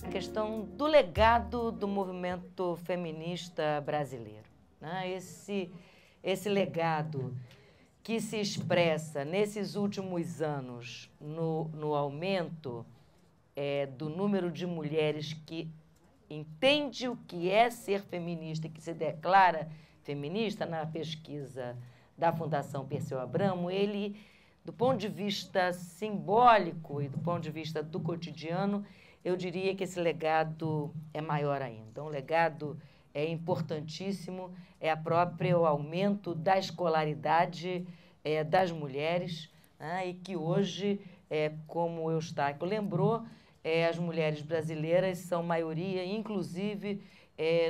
questão do legado do movimento feminista brasileiro, né? Esse legado que se expressa nesses últimos anos no aumento do número de mulheres que entende o que é ser feminista e que se declara feminista. Na pesquisa da Fundação Perseu Abramo, ele, do ponto de vista simbólico e do ponto de vista do cotidiano, eu diria que esse legado é maior ainda. Um legado importantíssimo é o aumento da escolaridade das mulheres, né? E que hoje, como o Eustáquio lembrou, as mulheres brasileiras são maioria, inclusive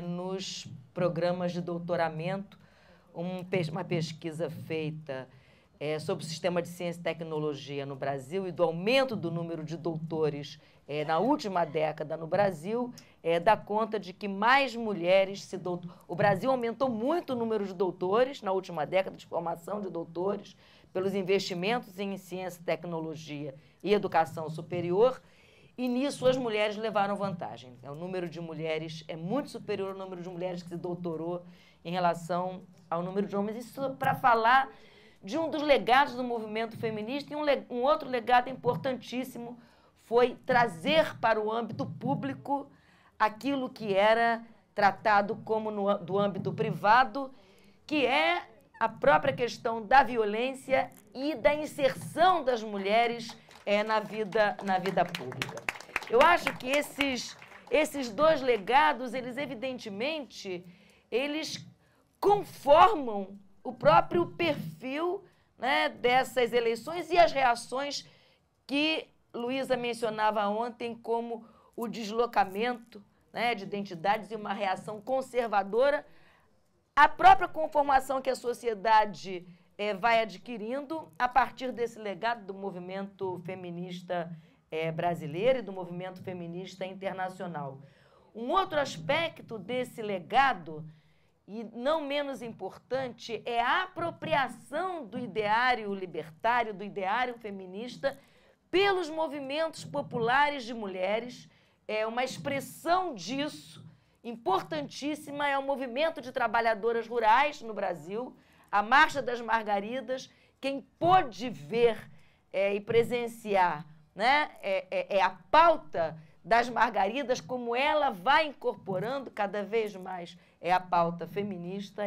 nos programas de doutoramento. Uma pesquisa feita sobre o sistema de ciência e tecnologia no Brasil e do aumento do número de doutores na última década no Brasil, dá conta de que mais mulheres se doutoram. O Brasil aumentou muito o número de doutores na última década, de formação de doutores, pelos investimentos em ciência, tecnologia e educação superior, e nisso as mulheres levaram vantagem. O número de mulheres é muito superior ao número de mulheres que se doutorou em relação ao número de homens. Isso para falar de um dos legados do movimento feminista. E um outro legado importantíssimo foi trazer para o âmbito público aquilo que era tratado como do âmbito privado, que é a própria questão da violência e da inserção das mulheres na vida pública. Eu acho que esses dois legados, eles evidentemente, eles conformam o próprio perfil, né, dessas eleições e as reações que Luísa mencionava ontem como o deslocamento, né, de identidades e uma reação conservadora, a própria conformação que a sociedade vai adquirindo a partir desse legado do movimento feminista brasileiro e do movimento feminista internacional. Um outro aspecto desse legado, e não menos importante, é a apropriação do ideário libertário, do ideário feminista, pelos movimentos populares de mulheres. Uma expressão disso, importantíssima, é o movimento de trabalhadoras rurais no Brasil, a Marcha das Margaridas. Quem pôde ver e presenciar, né, a pauta das margaridas, como ela vai incorporando cada vez mais a pauta feminista,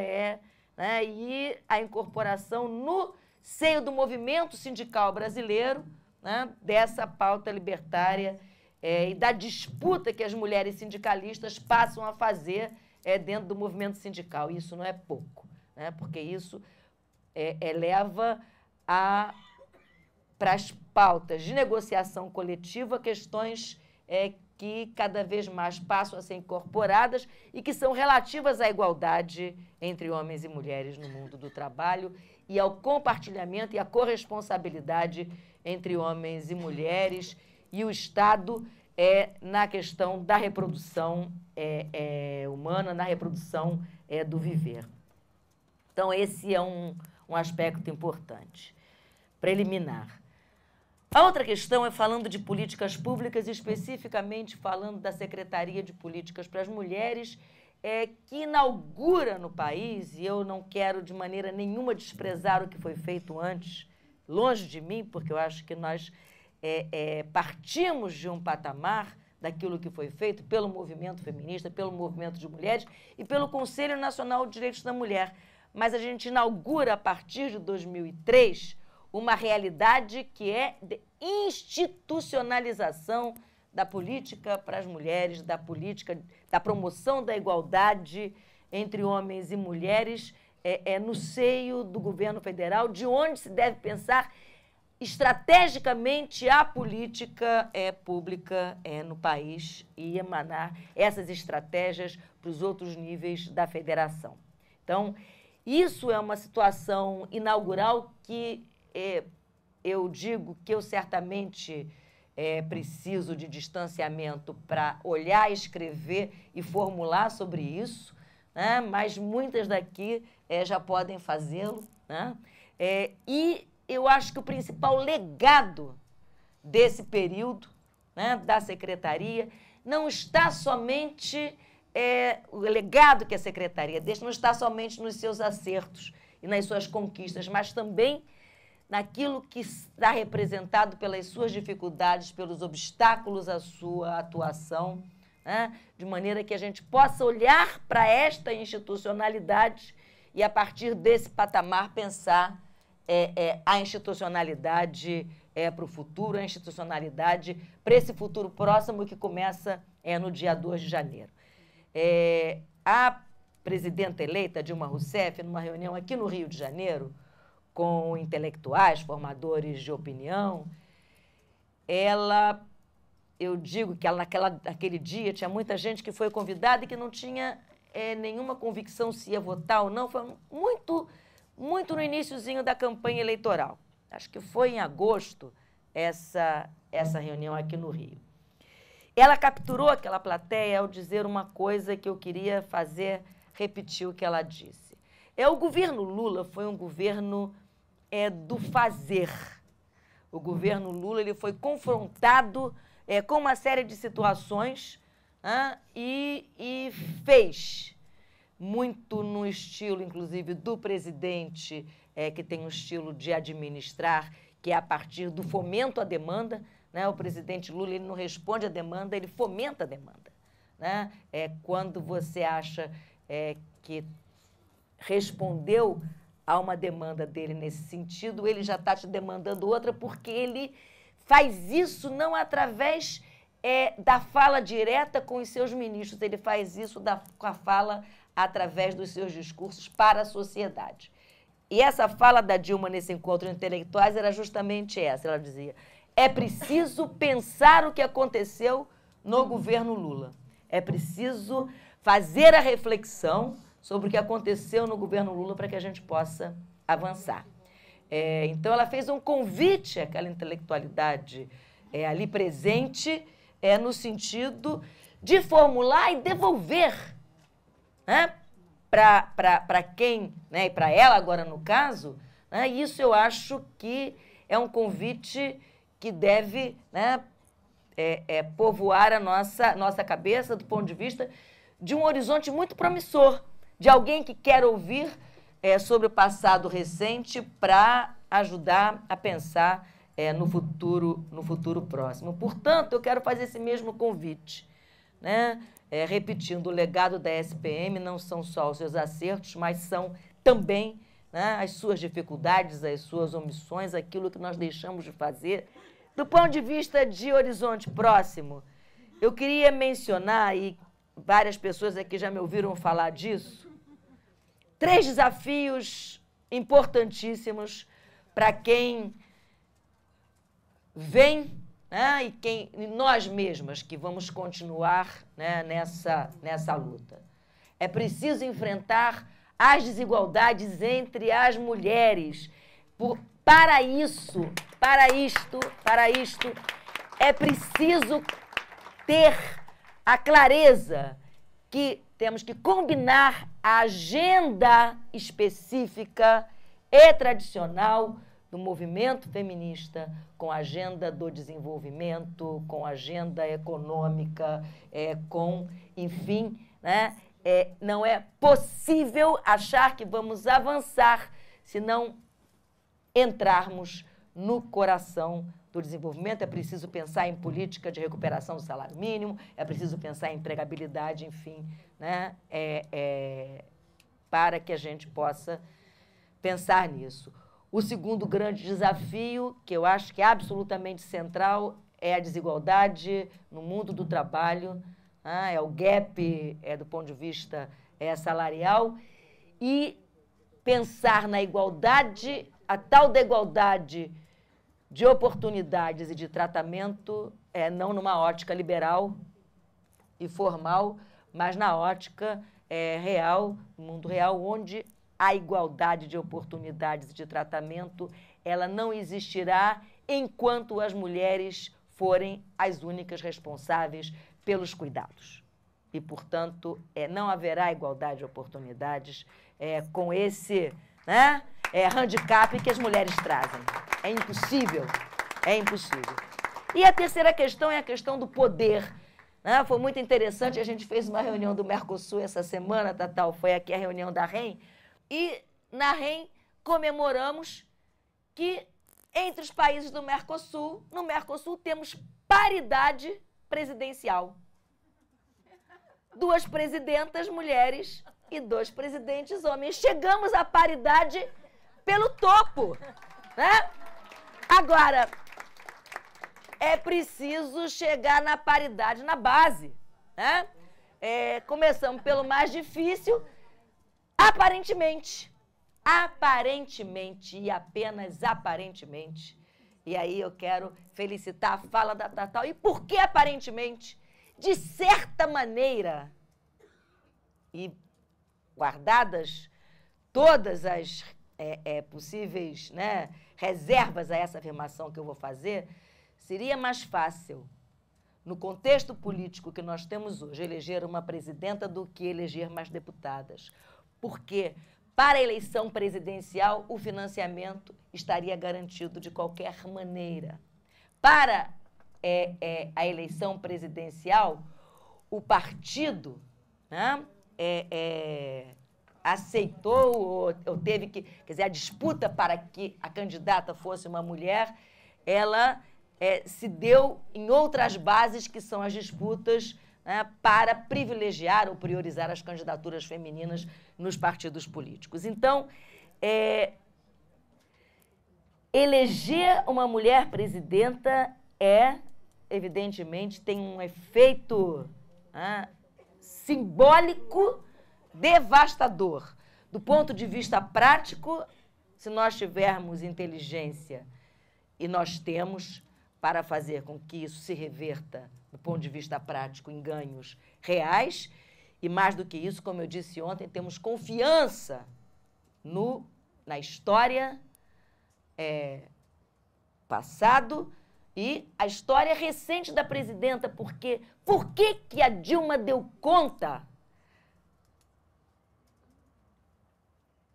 né, e a incorporação no seio do movimento sindical brasileiro, né, dessa pauta libertária e da disputa que as mulheres sindicalistas passam a fazer dentro do movimento sindical. Isso não é pouco, né, porque isso leva para as pautas de negociação coletiva questões que cada vez mais passam a ser incorporadas e que são relativas à igualdade entre homens e mulheres no mundo do trabalho e ao compartilhamento e à corresponsabilidade entre homens e mulheres e o Estado na questão da reprodução humana, na reprodução do viver. Então, esse é um aspecto importante, preliminar. A outra questão é falando de políticas públicas, especificamente falando da Secretaria de Políticas para as Mulheres, que inaugura no país, e eu não quero de maneira nenhuma desprezar o que foi feito antes, longe de mim, porque eu acho que nós partimos de um patamar daquilo que foi feito pelo movimento feminista, pelo movimento de mulheres e pelo Conselho Nacional de Direitos da Mulher. Mas a gente inaugura, a partir de 2003, uma realidade que é de institucionalização da política para as mulheres, da política, da promoção da igualdade entre homens e mulheres no seio do governo federal, de onde se deve pensar estrategicamente a política pública no país e emanar essas estratégias para os outros níveis da federação. Então, isso é uma situação inaugural que eu digo que eu certamente preciso de distanciamento para olhar, escrever e formular sobre isso, né? Mas muitas daqui já podem fazê-lo, né? E eu acho que o principal legado desse período, né, da secretaria não está somente, o legado que a secretaria deixa, não está somente nos seus acertos e nas suas conquistas, mas também naquilo que está representado pelas suas dificuldades, pelos obstáculos à sua atuação, né, de maneira que a gente possa olhar para esta institucionalidade e, a partir desse patamar, pensar a institucionalidade para o futuro, a institucionalidade para esse futuro próximo que começa no dia 2 de janeiro. A presidenta eleita, Dilma Rousseff, numa reunião aqui no Rio de Janeiro, com intelectuais, formadores de opinião, eu digo que ela, naquele dia, tinha muita gente que foi convidada e que não tinha nenhuma convicção se ia votar ou não, foi muito no iniciozinho da campanha eleitoral. Acho que foi em agosto essa reunião aqui no Rio. Ela capturou aquela plateia ao dizer uma coisa que eu queria repetir o que ela disse. O governo Lula foi um governo do fazer. O governo Lula ele foi confrontado com uma série de situações e fez muito no estilo, inclusive, do presidente, que tem um estilo de administrar, que é a partir do fomento à demanda, né? O presidente Lula ele não responde à demanda, ele fomenta a demanda, né? Quando você acha que respondeu a uma demanda dele nesse sentido, ele já está te demandando outra, porque ele faz isso não através da fala direta com os seus ministros, ele faz isso com a fala através dos seus discursos para a sociedade. E essa fala da Dilma nesse encontro de intelectuais era justamente essa. Ela dizia, é preciso pensar o que aconteceu no governo Lula. É preciso fazer a reflexão sobre o que aconteceu no governo Lula para que a gente possa avançar. Então, ela fez um convite àquela intelectualidade ali presente, no sentido de formular e devolver, né, para quem, né, e para ela agora no caso, né, isso eu acho que é um convite que deve, né, povoar a nossa cabeça do ponto de vista de um horizonte muito promissor, de alguém que quer ouvir sobre o passado recente para ajudar a pensar no futuro próximo. Portanto, eu quero fazer esse mesmo convite, né? Repetindo, o legado da SPM não são só os seus acertos, mas são também, né, as suas dificuldades, as suas omissões, aquilo que nós deixamos de fazer. Do ponto de vista de horizonte próximo, eu queria mencionar, e várias pessoas aqui já me ouviram falar disso, 3 desafios importantíssimos para quem vem, né, e nós mesmas que vamos continuar, né, nessa luta. É preciso enfrentar as desigualdades entre as mulheres. Para isto, é preciso ter a clareza que temos que combinar a agenda específica e tradicional do movimento feminista com a agenda do desenvolvimento, com a agenda econômica, enfim, né? Não é possível achar que vamos avançar se não entrarmos no coração do desenvolvimento. É preciso pensar em política de recuperação do salário mínimo, é preciso pensar em empregabilidade, enfim, né? Para que a gente possa pensar nisso. O segundo grande desafio, que eu acho que é absolutamente central, é a desigualdade no mundo do trabalho, é o gap do ponto de vista salarial, e pensar na igualdade, a tal da igualdade de oportunidades e de tratamento, não numa ótica liberal e formal, mas na ótica real, no mundo real, onde a igualdade de oportunidades e de tratamento, ela não existirá enquanto as mulheres forem as únicas responsáveis pelos cuidados. E, portanto, não haverá igualdade de oportunidades com esse, né, handicap que as mulheres trazem. É impossível, é impossível. E a terceira questão é a questão do poder. Né? Foi muito interessante, a gente fez uma reunião do Mercosul essa semana, Tatal, foi aqui a reunião da REM, e na REM comemoramos que entre os países do Mercosul, no Mercosul temos paridade presidencial. 2 presidentas mulheres e 2 presidentes homens. Chegamos à paridade pelo topo, né? Agora, é preciso chegar na paridade na base, né? Começamos pelo mais difícil, aparentemente e apenas aparentemente. E aí eu quero felicitar a fala da Tatal. E por que aparentemente? De certa maneira, e guardadas todas as possíveis, né, reservas a essa afirmação que eu vou fazer, seria mais fácil, no contexto político que nós temos hoje, eleger uma presidenta do que eleger mais deputadas. Porque para a eleição presidencial, o financiamento estaria garantido de qualquer maneira. Para a eleição presidencial, o partido, né, aceitou, ou teve que... Quer dizer, a disputa para que a candidata fosse uma mulher, ela se deu em outras bases, que são as disputas, né, para privilegiar ou priorizar as candidaturas femininas nos partidos políticos. Então, eleger uma mulher presidenta evidentemente, tem um efeito simbólico devastador. Do ponto de vista prático, se nós tivermos inteligência, e nós temos, para fazer com que isso se reverta, do ponto de vista prático, em ganhos reais, e mais do que isso, como eu disse ontem, temos confiança na história passado e a história recente da presidenta, porque por que a Dilma deu conta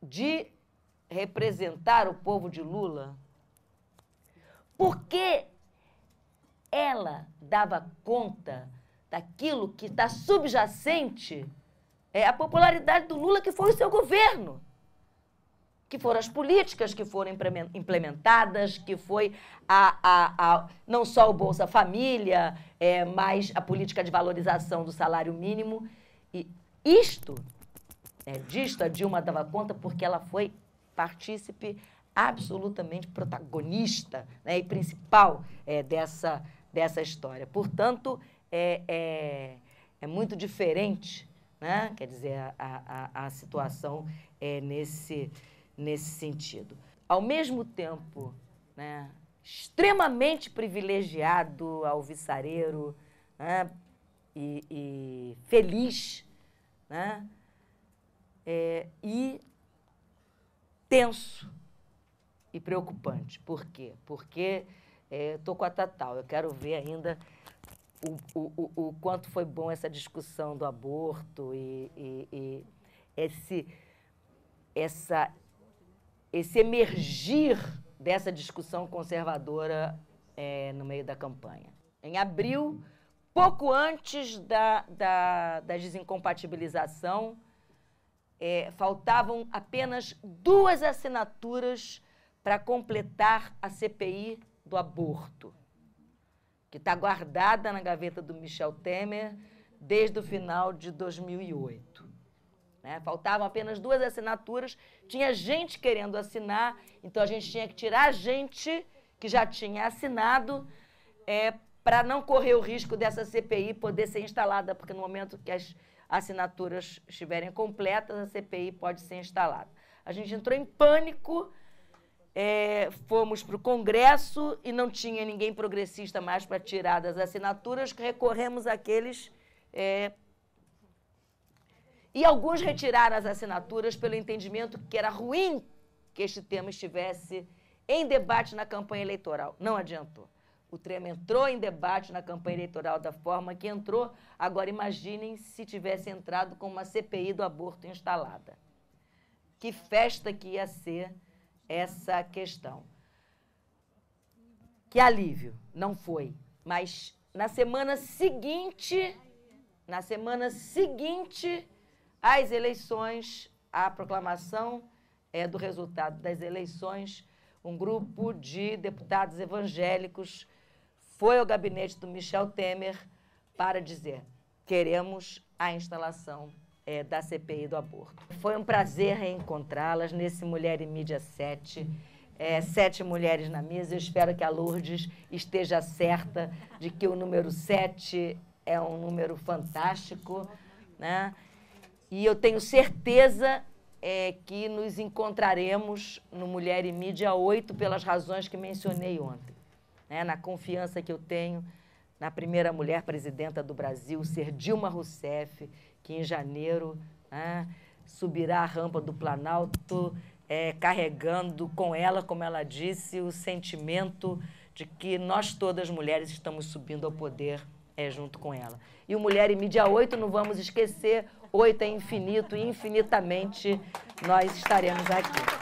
de representar o povo de Lula? Porque ela dava conta daquilo que está subjacente à popularidade do Lula, que foi o seu governo, que foram as políticas que foram implementadas, que foi não só o Bolsa Família, mas a política de valorização do salário mínimo. E disto a Dilma dava conta porque ela foi partícipe absolutamente protagonista, né, e principal dessa história. Portanto, é muito diferente, né? Quer dizer, a situação nesse sentido. Ao mesmo tempo, né, extremamente privilegiado, alvissareiro, né, e feliz, né, e tenso e preocupante. Por quê? Porque estou com a Tatal, eu quero ver ainda o quanto foi bom essa discussão do aborto e esse emergir dessa discussão conservadora no meio da campanha. Em abril, pouco antes da desincompatibilização, faltavam apenas 2 assinaturas para completar a CPI do aborto, que está guardada na gaveta do Michel Temer desde o final de 2008. Faltavam apenas 2 assinaturas, tinha gente querendo assinar, então a gente tinha que tirar a gente que já tinha assinado para não correr o risco dessa CPI poder ser instalada, porque no momento que as assinaturas estiverem completas, a CPI pode ser instalada. A gente entrou em pânico, fomos para o Congresso e não tinha ninguém progressista mais para tirar das assinaturas, recorremos àqueles... E alguns retiraram as assinaturas pelo entendimento que era ruim que este tema estivesse em debate na campanha eleitoral. Não adiantou. O tema entrou em debate na campanha eleitoral da forma que entrou. Agora, imaginem se tivesse entrado com uma CPI do aborto instalada. Que festa que ia ser essa questão. Que alívio. Não foi. Mas na semana seguinte às eleições, a proclamação do resultado das eleições, um grupo de deputados evangélicos foi ao gabinete do Michel Temer para dizer: queremos a instalação da CPI do aborto. Foi um prazer reencontrá-las nesse Mulher e Mídia 7. 7 mulheres na mesa. Eu espero que a Lourdes esteja certa de que o número 7 é um número fantástico, né? E eu tenho certeza que nos encontraremos no Mulher e Mídia 8 pelas razões que mencionei ontem, né? Na confiança que eu tenho na primeira mulher presidenta do Brasil, ser Dilma Rousseff, que em janeiro, né, subirá a rampa do Planalto, carregando com ela, como ela disse, o sentimento de que nós todas mulheres estamos subindo ao poder junto com ela. E o Mulher e Mídia 8, não vamos esquecer, 8 é infinito e infinitamente nós estaremos aqui.